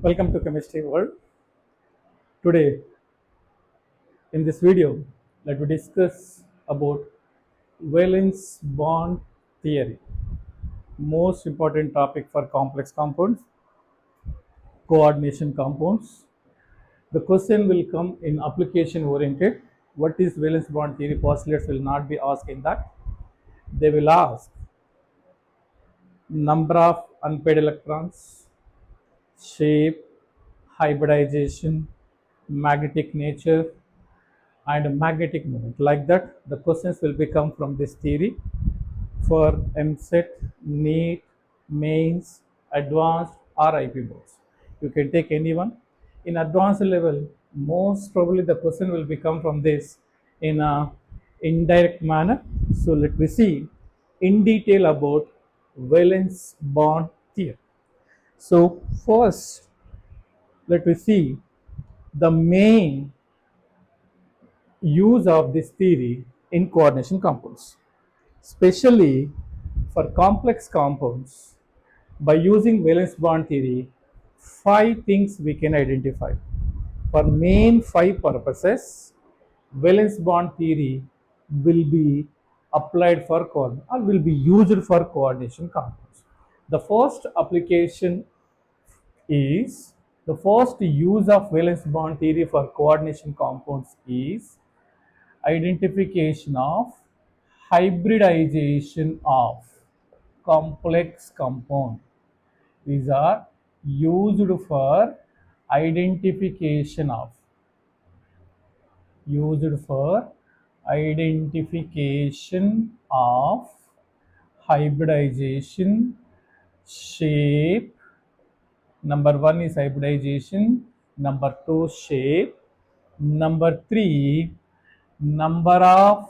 Welcome to Chemistry World. Today, in this video, let me discuss about valence bond theory. Most important topic for complex compounds, coordination compounds. The question will come in application oriented. What is valence bond theory? Postulates will not be asking that. They will ask number of unpaired electrons, shape, hybridization, magnetic nature, and magnetic moment. Like that, the questions will become from this theory for MSET, NEET, mains, advanced, or IP boards. You can take any one. In advanced level, most probably the question will become from this in a indirect manner. So let me see in detail about valence bond theory. So first, let me see the main use of this theory in coordination compounds, especially for complex compounds. By using valence bond theory, 5 things we can identify. For main 5 purposes, valence bond theory will be applied for or will be used for coordination compounds. The first application is the first use of valence bond theory for coordination compounds is identification of hybridization of complex compound. These are used for identification of hybridization shape. Number one is hybridization, number two shape, number three number of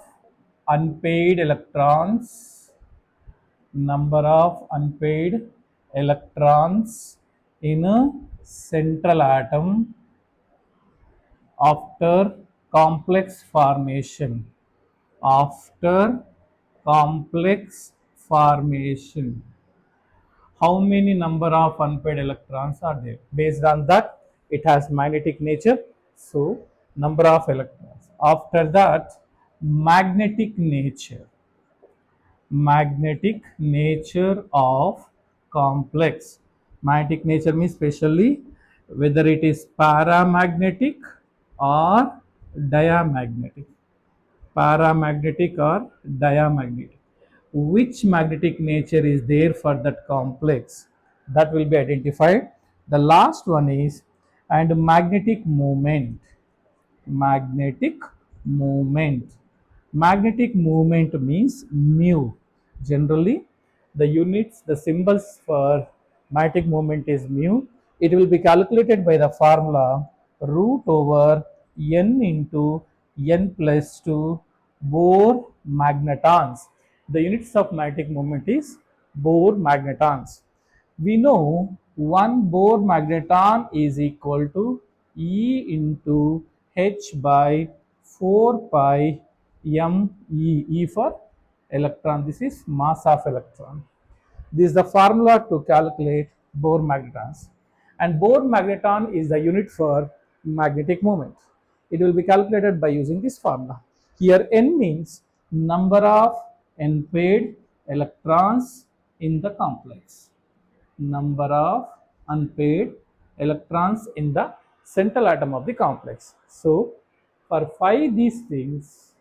unpaired electrons, in a central atom after complex formation. How many number of unpaired electrons are there? Based on that, it has magnetic nature. So, number of electrons. After that, magnetic nature. Magnetic nature of complex. Magnetic nature means specially whether it is paramagnetic or diamagnetic. Paramagnetic or diamagnetic. Which magnetic nature is there for that complex, that will be identified. The last one is and magnetic moment. Magnetic moment means mu. Generally the units, the symbols for magnetic moment is mu. It will be calculated by the formula root over n into n plus 2 Bohr magnetons. The units of magnetic moment is Bohr magnetons. We know 1 Bohr magneton is equal to E into H by 4 pi m E. E for electron. This is mass of electron. This is the formula to calculate Bohr magnetons. And Bohr magneton is the unit for magnetic moment. It will be calculated by using this formula. Here n means number of unpaired electrons in the complex. Number of unpaired electrons in the central atom of the complex. So, for 5 these things,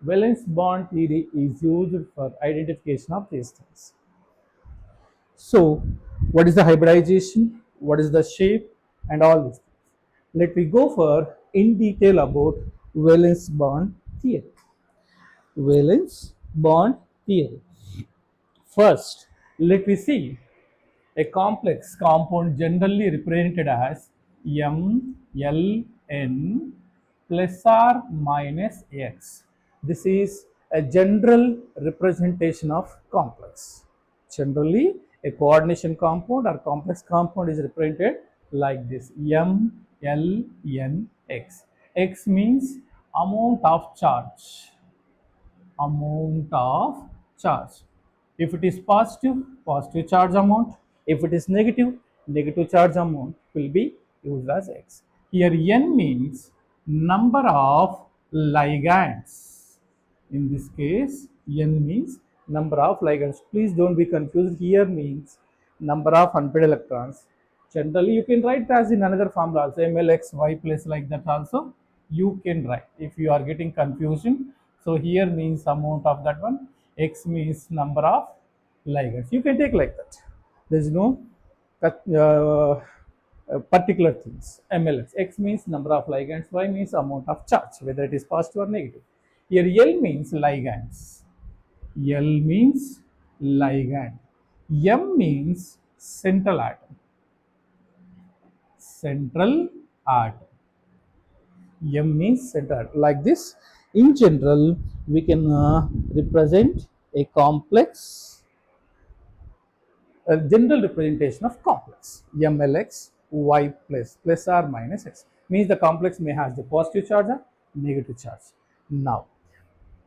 valence bond theory is used for identification of these things. So, what is the hybridization? What is the shape? And all these things. Let me go for in detail about valence bond theory. Valence bond theory. First, let me see a complex compound generally represented as M, L, N plus or minus X. This is a general representation of complex. Generally, a coordination compound or complex compound is represented like this: M, L, N, X. X means amount of charge. If it is positive, positive charge amount. If it is negative, negative charge amount will be used as X. Here N means number of ligands. In this case, N means number of ligands. Please don't be confused. Here means number of unpaired electrons. Generally, you can write as in another formula also, MLX, Y plus like that also you can write if you are getting confusion. So here means amount of that one, X means number of ligands. You can take like that. There is no particular things. MLX. X means number of ligands, Y means amount of charge, whether it is positive or negative. Here L means ligands. L means ligand. M means central atom. Central atom. M means central atom. Like this, in general, we can represent a complex, a general representation of complex. MLX, Y plus or minus X. Means the complex may have the positive charge or negative charge. Now,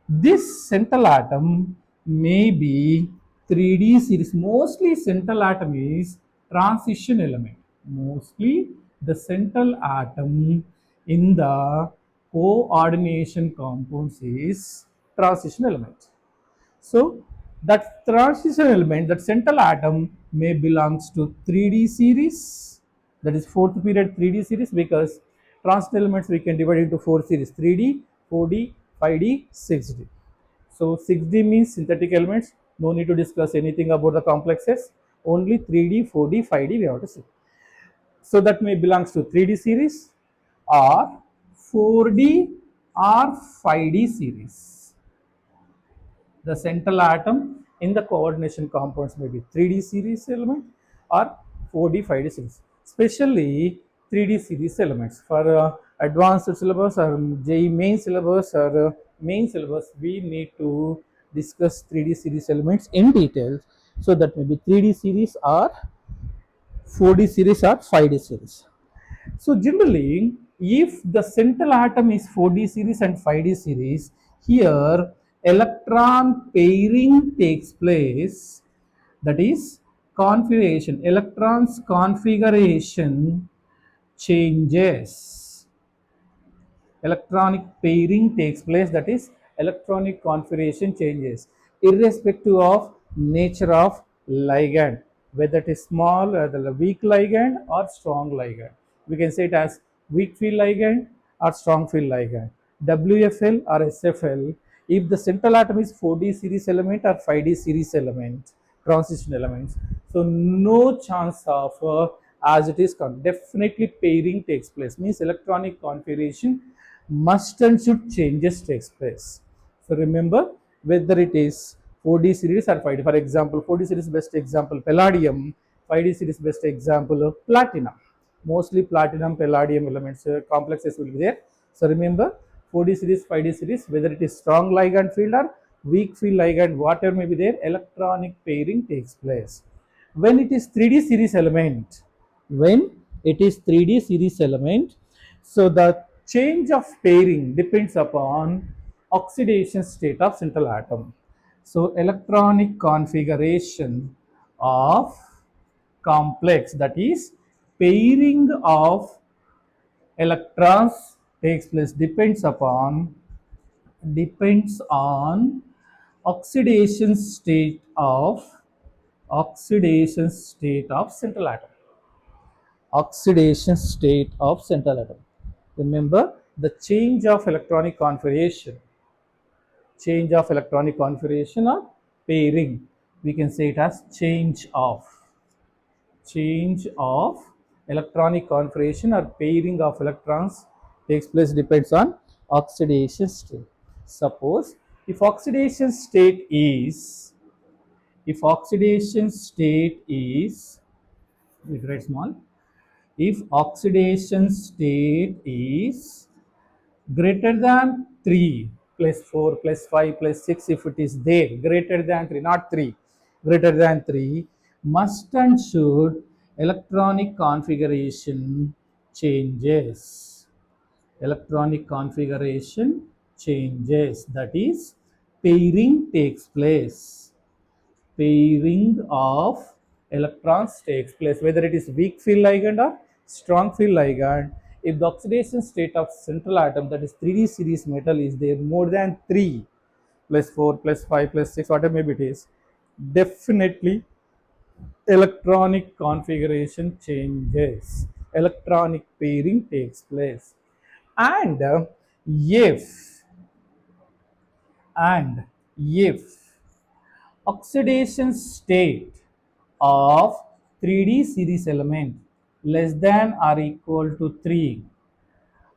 this central atom may be 3D series. Mostly central atom is transition element. Mostly the central atom in the coordination compounds is transition element. So that transition element, that central atom may belongs to 3D series, that is fourth period 3D series, because transition elements we can divide into 4 series: 3D, 4D, 5D, 6D. So 6D means synthetic elements. No need to discuss anything about the complexes. Only 3D, 4D, 5D we have to see. So that may belongs to 3D series or 4D or 5D series. The central atom in the coordination compounds may be 3D series element or 4D, 5D series. Especially 3D series elements. For advanced syllabus or JEE main syllabus or main syllabus, we need to discuss 3D series elements in detail. So that may be 3D series or 4D series or 5D series. So generally, if the central atom is 4D series and 5D series, here electron pairing takes place. That is configuration. Electrons configuration changes. Electronic pairing takes place. That is electronic configuration changes irrespective of nature of ligand, whether it is small or the weak ligand or strong ligand. We can say it as weak field ligand or strong field ligand, WFL or SFL. If the central atom is 4D series element or 5D series element, transition elements, so no chance of as it is definitely pairing takes place, means electronic configuration must and should changes takes place. So remember, whether it is 4D series or 5D. For example, 4D series best example palladium, 5D series best example of platinum. Mostly platinum, palladium elements, complexes will be there. So remember, 4D series, 5D series, whether it is strong ligand field or weak field ligand, whatever may be there, electronic pairing takes place. When it is 3D series element, when it is 3D series element, so the change of pairing depends upon oxidation state of central atom. So electronic configuration of complex, that is pairing of electrons takes place depends on oxidation state of central atom. Oxidation state of central atom. Remember, the change of electronic configuration or pairing, we can say it as change of electronic configuration or pairing of electrons takes place depends on oxidation state. Suppose if oxidation state is, we write small, if oxidation state is greater than 3 plus 4 plus 5 plus 6, if it is there greater than 3, not 3, greater than 3, must and should electronic configuration changes. Electronic configuration changes, that is pairing takes place. Pairing of electrons takes place, whether it is weak field ligand or strong field ligand. If the oxidation state of central atom, that is 3D series metal, is there more than 3 plus 4 plus 5 plus 6, whatever maybe it is, definitely electronic configuration changes, electronic pairing takes place. And if and if oxidation state of 3D series element less than or equal to 3,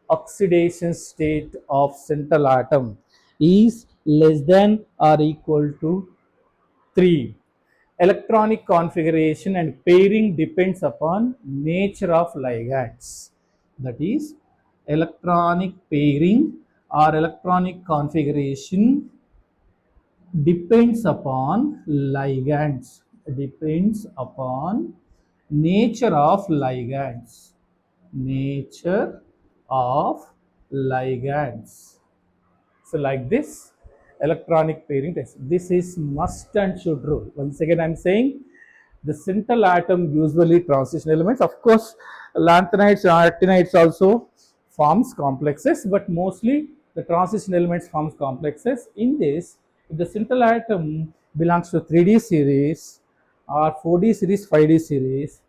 oxidation state of central atom is less than or equal to 3, electronic configuration and pairing depends upon nature of ligands. That is, electronic pairing or electronic configuration depends upon ligands, depends upon nature of ligands, nature of ligands. So like this, electronic pairing test, this is must and should rule. Once again I'm saying, the central atom usually transition elements. Of course, lanthanides and actinides also forms complexes, but mostly the transition elements forms complexes. In this, if the central atom belongs to 3D series or 4D series, 5D series,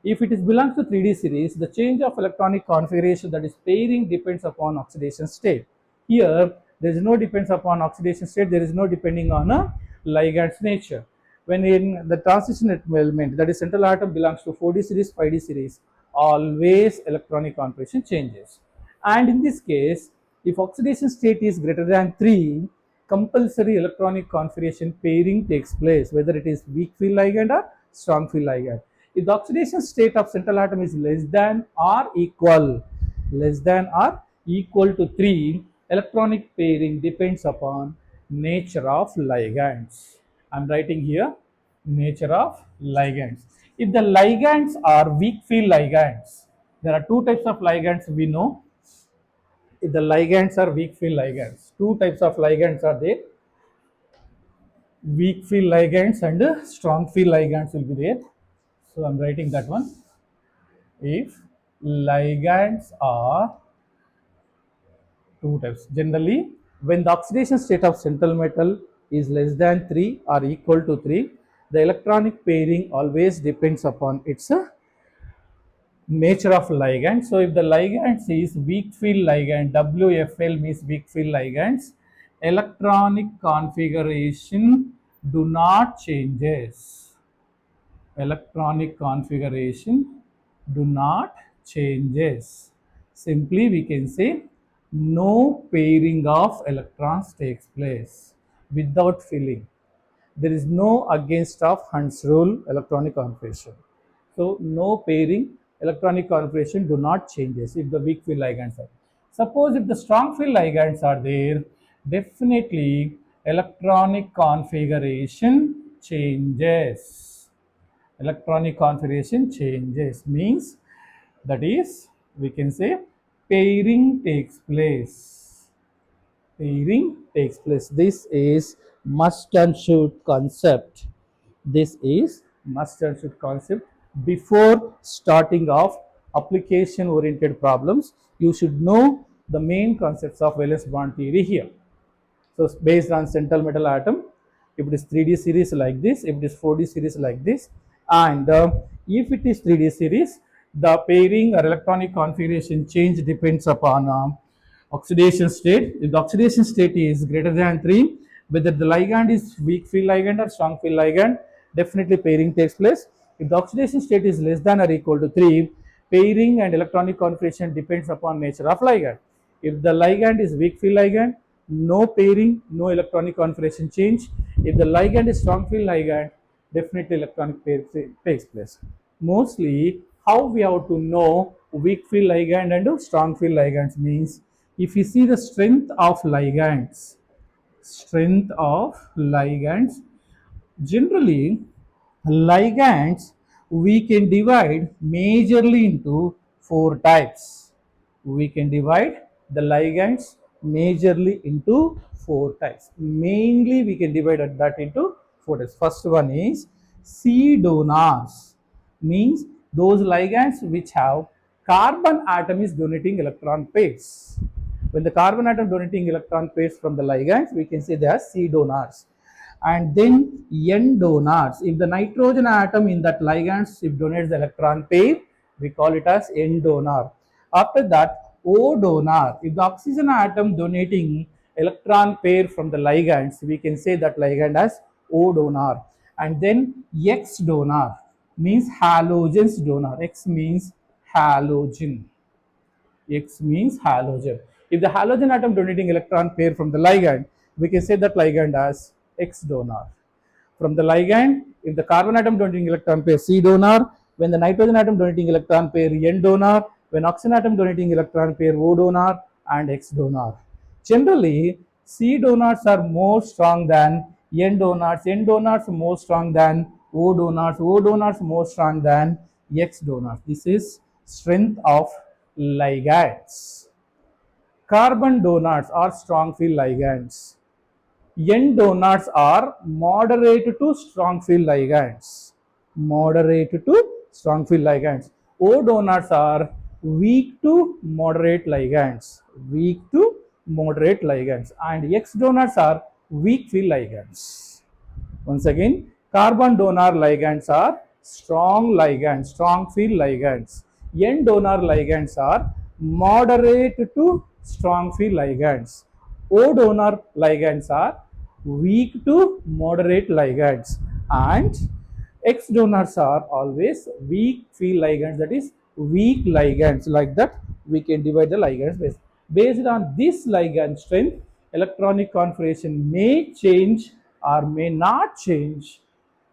if it is belongs to 3D series, the change of electronic configuration, that is pairing, depends upon oxidation state. Here, there is no depends upon oxidation state, there is no depending on a ligand's nature. When in the transition element, that is central atom belongs to 4D series, 5D series, always electronic configuration changes. And in this case, if oxidation state is greater than 3, compulsory electronic configuration pairing takes place, whether it is weak field ligand or strong field ligand. If the oxidation state of central atom is less than or equal to 3, electronic pairing depends upon nature of ligands. I am writing here nature of ligands. If the ligands are weak field ligands, there are two types of ligands we know. If the ligands are weak field ligands, two types of ligands are there, weak field ligands and strong field ligands will be there. So I'm writing that one. If ligands are two types, generally when the oxidation state of central metal is less than 3 or equal to 3, the electronic pairing always depends upon its nature of ligand. So if the ligand is weak field ligand, WFL means weak field ligands, electronic configuration do not changes. Electronic configuration do not changes. Simply we can say no pairing of electrons takes place without filling. There is no against of Hund's rule electronic configuration. So no pairing, electronic configuration do not changes if the weak field ligands are. Suppose if the strong field ligands are there, definitely electronic configuration changes. Electronic configuration changes means, that is, we can say pairing takes place. Pairing takes place. This is must and should concept. This is must and should concept. Before starting off application oriented problems, you should know the main concepts of valence bond theory here. So based on central metal atom, if it is 3D series like this, if it is 4D series like this, and if it is 3D series, the pairing or electronic configuration change depends upon oxidation state. If the oxidation state is greater than 3, whether the ligand is weak field ligand or strong field ligand, definitely pairing takes place. If the oxidation state is less than or equal to 3, pairing and electronic configuration depends upon nature of ligand. If the ligand is weak field ligand, no pairing, no electronic configuration change. If the ligand is strong field ligand, definitely electronic pair takes place. Mostly, how we have to know weak field ligand and strong field ligands means, if you see the strength of ligands, generally ligands we can divide majorly into four types. We can divide the ligands majorly into four types. Mainly we can divide that into four types. First one is C donors means those ligands which have carbon atom is donating electron pairs. When the carbon atom donating electron pairs from the ligands, we can say they are C donors. And then N donors. If the nitrogen atom in that ligands if donates the electron pair, we call it as N donor. After that, O donor. If the oxygen atom donating electron pair from the ligands, we can say that ligand as O donor. And then X donor means halogens donor. X means halogen. X means halogen. If the halogen atom donating electron pair from the ligand, we can say that ligand as X donor. From the ligand, if the carbon atom donating electron pair C donor, when the nitrogen atom donating electron pair N donor, when oxygen atom donating electron pair O donor and X donor. Generally, C donors are more strong than N donors, N donors more strong than O donors more strong than X donors. This is strength of ligands. Carbon donors are strong field ligands. N donors are moderate to strong field ligands. Moderate to strong field ligands. O donors are weak to moderate ligands. Weak to moderate ligands. And X donors are weak field ligands. Once again, carbon donor ligands are strong ligands, strong field ligands. N donor ligands are moderate to strong field ligands. O donor ligands are weak to moderate ligands. And X donors are always weak field ligands, that is weak ligands. Like that, we can divide the ligands based on this ligand strength. Electronic configuration may change or may not change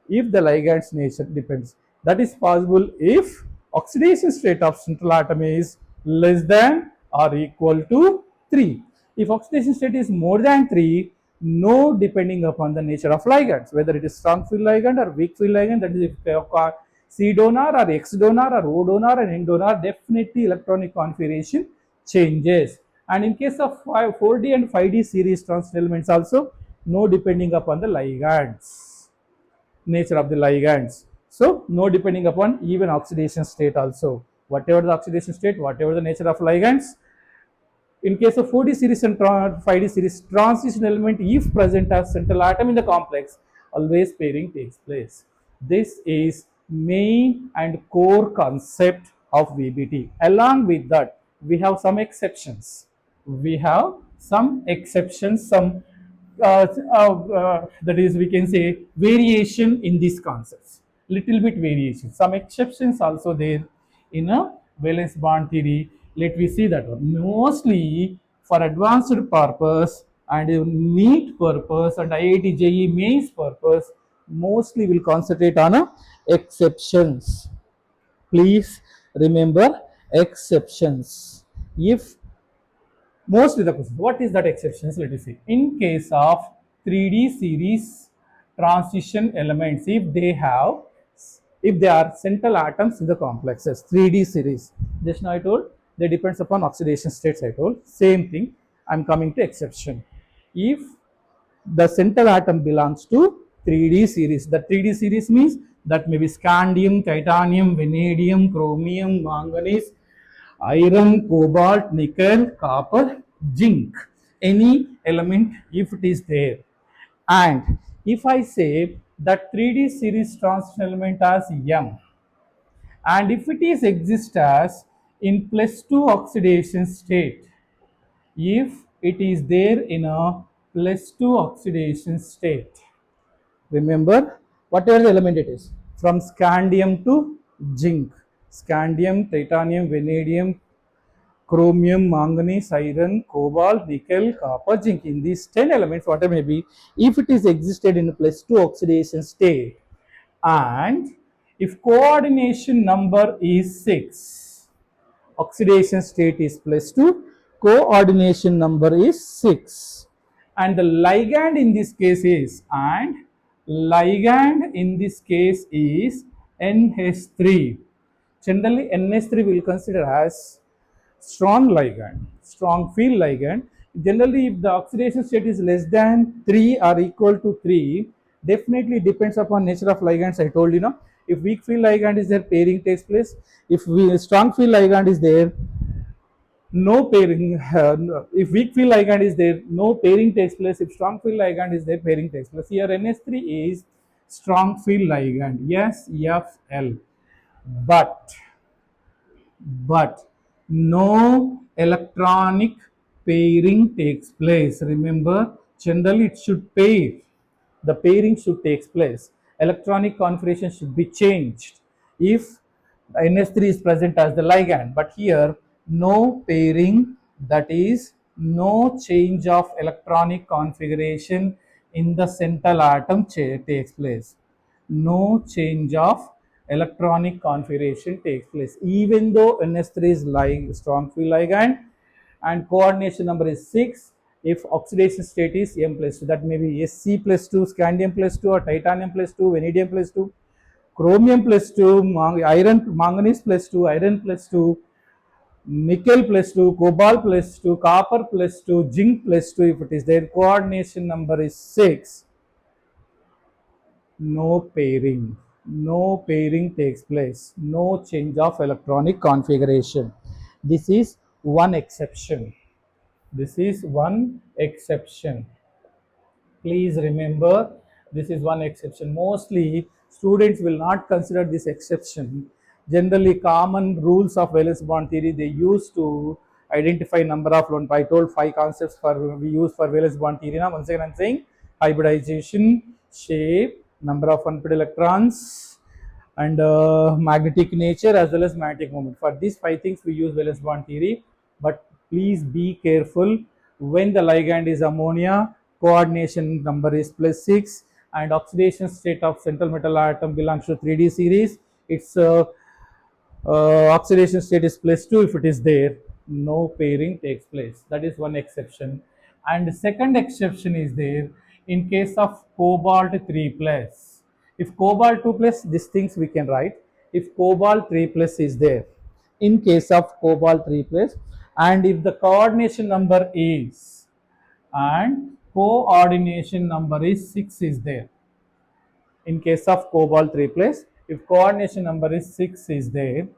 if the ligand's nature depends. That is possible if oxidation state of central atom is less than or equal to 3. If oxidation state is more than 3, no depending upon the nature of ligands, whether it is strong field ligand or weak field ligand, that is if C donor or X donor or O donor and N donor, definitely electronic configuration changes. And in case of 4D and 5D series transition elements also, no depending upon the ligands, nature of the ligands. So no depending upon even oxidation state also. Whatever the oxidation state, whatever the nature of ligands, in case of 4D series and 5D series, transition element if present as central atom in the complex, always pairing takes place. This is main and core concept of VBT. Along with that, we have some exceptions. We have some exceptions, some that is, we can say, variation in these concepts. Little bit variation. Some exceptions also there in a valence bond theory. Let me see that one. Mostly for advanced purpose and NEET purpose and IIT JEE mains purpose, mostly will concentrate on exceptions. Please remember exceptions. If mostly the question, what is that exceptions? Let us see. In case of 3D series transition elements, if they are central atoms in the complexes, 3D series, just now I told, they depends upon oxidation states. I told same thing. I'm coming to exception. If the central atom belongs to 3D series, the 3D series means that may be scandium, titanium, vanadium, chromium, manganese, iron, cobalt, nickel, copper, zinc, any element if it is there. And if I say that 3D series transition element as M, and if it is exist as in +2 oxidation state, if it is there in a +2 oxidation state, remember whatever the element it is, from scandium to zinc, scandium, titanium, vanadium, chromium, manganese, iron, cobalt, nickel, copper, zinc. In these 10 elements, whatever may be, if it is existed in a +2 oxidation state, and if coordination number is 6, oxidation state is +2, coordination number is 6, and the ligand in this case is, NH3. Generally, NH3 will consider as strong ligand, strong field ligand. Generally, if the oxidation state is less than 3 or equal to 3, Definitely depends upon nature of ligands. I told you, know, if weak field ligand is there, pairing takes place. If strong field ligand is there, no pairing. If weak field ligand is there, no pairing takes place. If strong field ligand is there, pairing takes place. Here NH3 is strong field ligand. Yes, FL. But no electronic pairing takes place. Remember, generally it should pair. The pairing should take place. Electronic configuration should be changed if NH3 is present as the ligand. But here, no pairing, that is, no change of electronic configuration in the central atom takes place. No change of electronic configuration takes place. Even though NH3 is strong field ligand and coordination number is 6, if oxidation state is M plus 2, that may be Sc plus 2, scandium plus 2, or titanium plus 2, vanadium plus 2, chromium plus 2, manganese plus 2, iron plus 2, nickel plus 2, cobalt plus 2, copper plus 2, zinc plus 2, if it is there, coordination number is 6, no pairing. No pairing takes place. No change of electronic configuration. This is one exception. This is one exception. Please remember, this is one exception. Mostly students will not consider this exception. Generally, common rules of valence bond theory they use to identify number of lone. I told 5 concepts for we use for valence bond theory. Now once again I'm saying hybridization, shape, number of unpaired electrons, and magnetic nature as well as magnetic moment. For these 5 things we use valence bond theory. But please be careful. When the ligand is ammonia, coordination number is +6, and oxidation state of central metal atom belongs to 3D series. Its oxidation state is +2. If it is there, no pairing takes place. That is one exception. And the second exception is there in case of cobalt 3 plus. If cobalt 2 plus, these things we can write. If cobalt 3 plus is there, in case of cobalt 3 plus, and if the coordination number is, and coordination number is 6 is there. In case of cobalt 3 plus, if coordination number is 6 is there,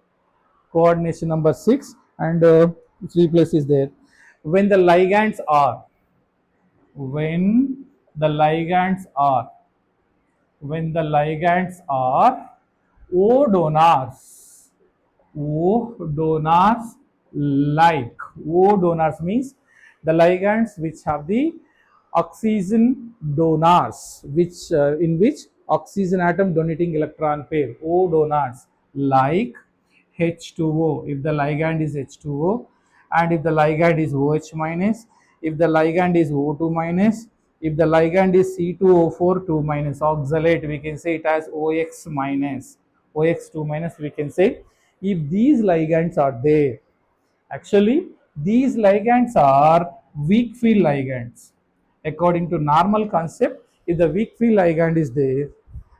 coordination number 6 and 3 plus is there. When the ligands are, when the ligands are, when the ligands are O donors, O donors like, O donors means the ligands which have the oxygen donors, which in which oxygen atom donating electron pair, O donors, like H2O, if the ligand is H2O, and if the ligand is OH minus, if the ligand is O2 minus, if the ligand is C2O4 2 minus, oxalate, we can say it as OX minus, OX2 minus, we can say. If these ligands are there, actually these ligands are weak field ligands. According to normal concept, if the weak field ligand is there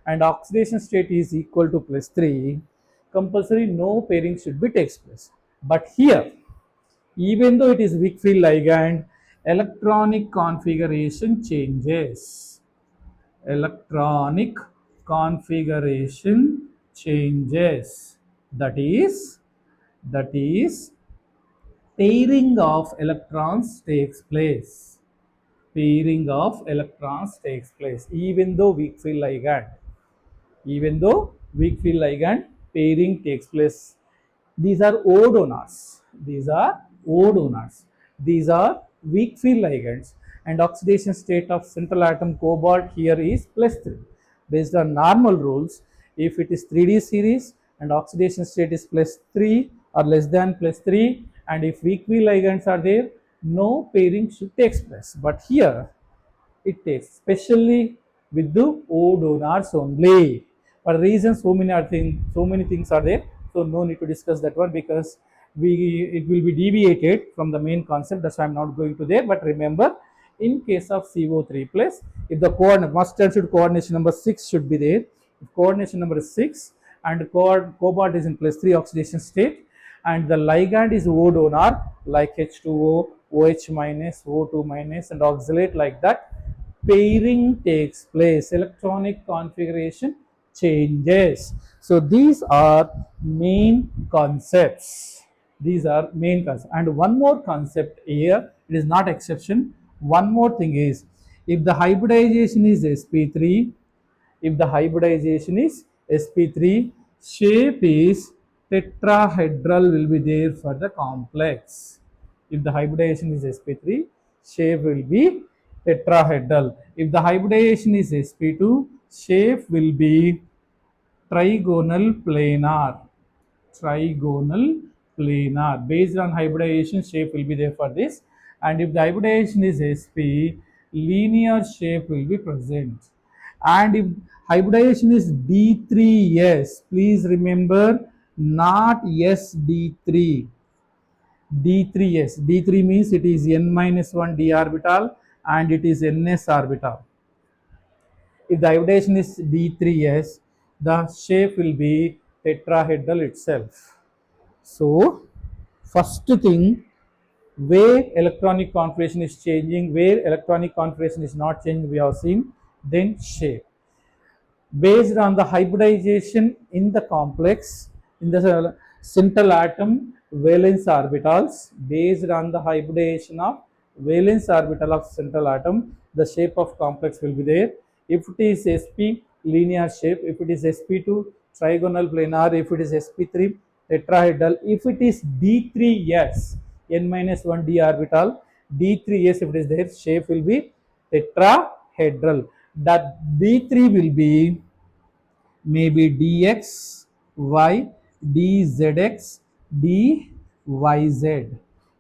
and oxidation state is equal to +3, compulsory no pairing should be takes place. But here, even though it is weak field ligand, electronic configuration changes. Electronic configuration changes. That is pairing of electrons takes place. Pairing of electrons takes place even though weak field ligand. Even though weak field ligand, pairing takes place. These are O donors. These are O donors. These are weak field ligands, and oxidation state of central atom cobalt here is +3. Based on normal rules, if it is 3D series and oxidation state is +3 or less than +3, and if weak field ligands are there, no pairing should take place. But here it takes, especially with the O donors only. For reasons, so many things are there. So no need to discuss that one because it will be deviated from the main concept. That's why I'm not going to there. But remember, in case of CO3 plus, if the must and should coordination number 6 should be there. If coordination number is 6 and cobalt is in +3 oxidation state, and the ligand is O donor like H2O, OH minus, O2 minus, and oxalate like that, pairing takes place, electronic configuration changes. So these are main concepts. These are main concepts. And one more concept here, it is not exception. One more thing is, if the hybridization is sp3, if the hybridization is sp3, shape is tetrahedral will be there for the complex. If the hybridization is sp3, shape will be tetrahedral. If the hybridization is sp2, shape will be trigonal planar. Trigonal planar. Based on hybridization, shape will be there for this. And if the hybridization is sp, linear shape will be present. And if hybridization is d3s, please remember, not sd3. d3s. d3 means it is n minus 1 d orbital and it is ns orbital. If the hybridization is d3s, the shape will be tetrahedral itself. So, first thing, where electronic configuration is changing, where electronic configuration is not changing, we have seen. Then shape. Based on the hybridization in the complex, in the central atom valence orbitals, based on the hybridization of valence orbital of central atom, the shape of complex will be there. If it is sp, linear shape. If it is sp2, trigonal planar. If it is sp3, tetrahedral. If it is d3s, n minus 1 d orbital, d3s, if it is there, shape will be tetrahedral. That d3 will be maybe dx, y, dzx, dyz.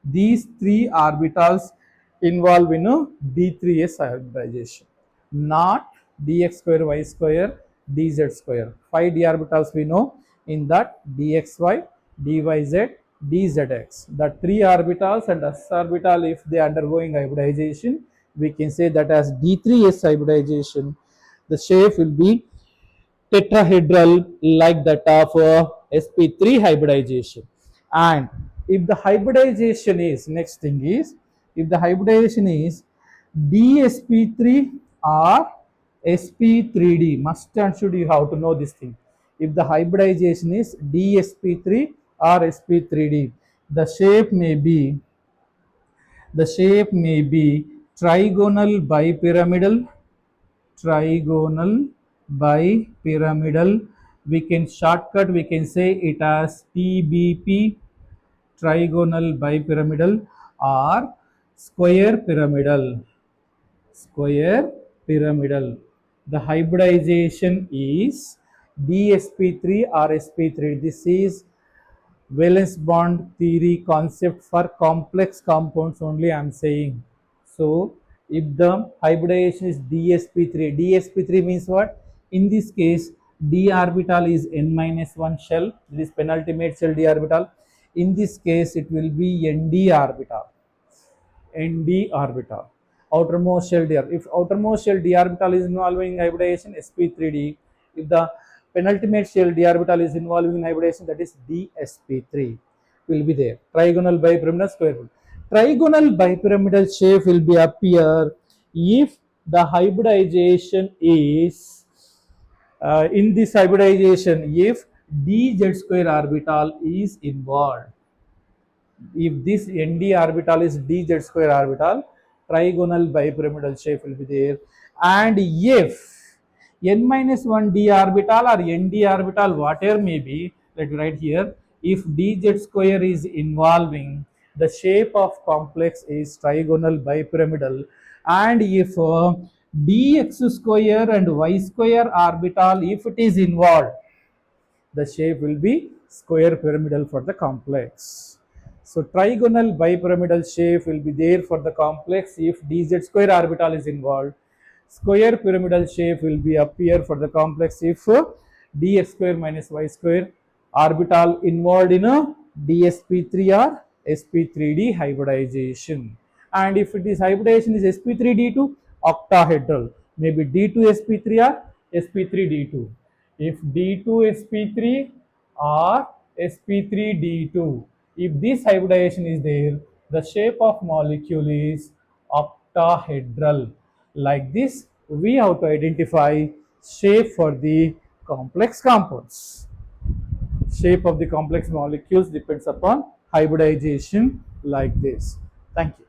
These three orbitals involve in a d3s hybridization, not dx square, y square, dz square. 5 d orbitals we know, in that dxy, dyz, dzx. The three orbitals and s orbital, if they are undergoing hybridization, we can say that as d3s hybridization. The shape will be tetrahedral like that of sp3 hybridization. And if the hybridization is, next thing is, if the hybridization is dsp3 or sp3d, must and should you have to know this thing. If the hybridization is dsp3 or sp3d, the shape may be, the shape may be trigonal bipyramidal, trigonal bipyramidal. We can shortcut, we can say it as TBP, trigonal bipyramidal, or square pyramidal, square pyramidal. The hybridization is dsp3 or sp3. This is Valence bond theory concept for complex compounds only I am saying. So, if the hybridization is dsp3, dsp3 means what? In this case, d orbital is n minus 1 shell, this penultimate shell d orbital. In this case, it will be nd orbital. Nd orbital. Outermost shell d. If outermost shell d orbital is involving hybridization, sp3d. If the penultimate shell d orbital is involving hybridization, that is dsp3 will be there. Trigonal bipyramidal square. Trigonal bipyramidal shape will be appear if the hybridization is in this hybridization, if dz square orbital is involved. If this nd orbital is dz square orbital, trigonal bipyramidal shape will be there. And if n minus 1 d orbital or nd orbital, whatever may be, let me write here, if dz square is involving, the shape of complex is trigonal bipyramidal. And if dx square and y square orbital, if it is involved, the shape will be square pyramidal for the complex. So trigonal bipyramidal shape will be there for the complex if dz square orbital is involved. Square pyramidal shape will be appear for the complex if dx square minus y square orbital involved in a dsp3 or sp3d hybridization. And if it is hybridization is sp3d2, octahedral, maybe d2sp3 or sp3d2. If d2sp3 or sp3d2, if this hybridization is there, the shape of molecule is octahedral. Like this, we have to identify shape for the complex compounds. Shape of the complex molecules depends upon hybridization like this. Thank you.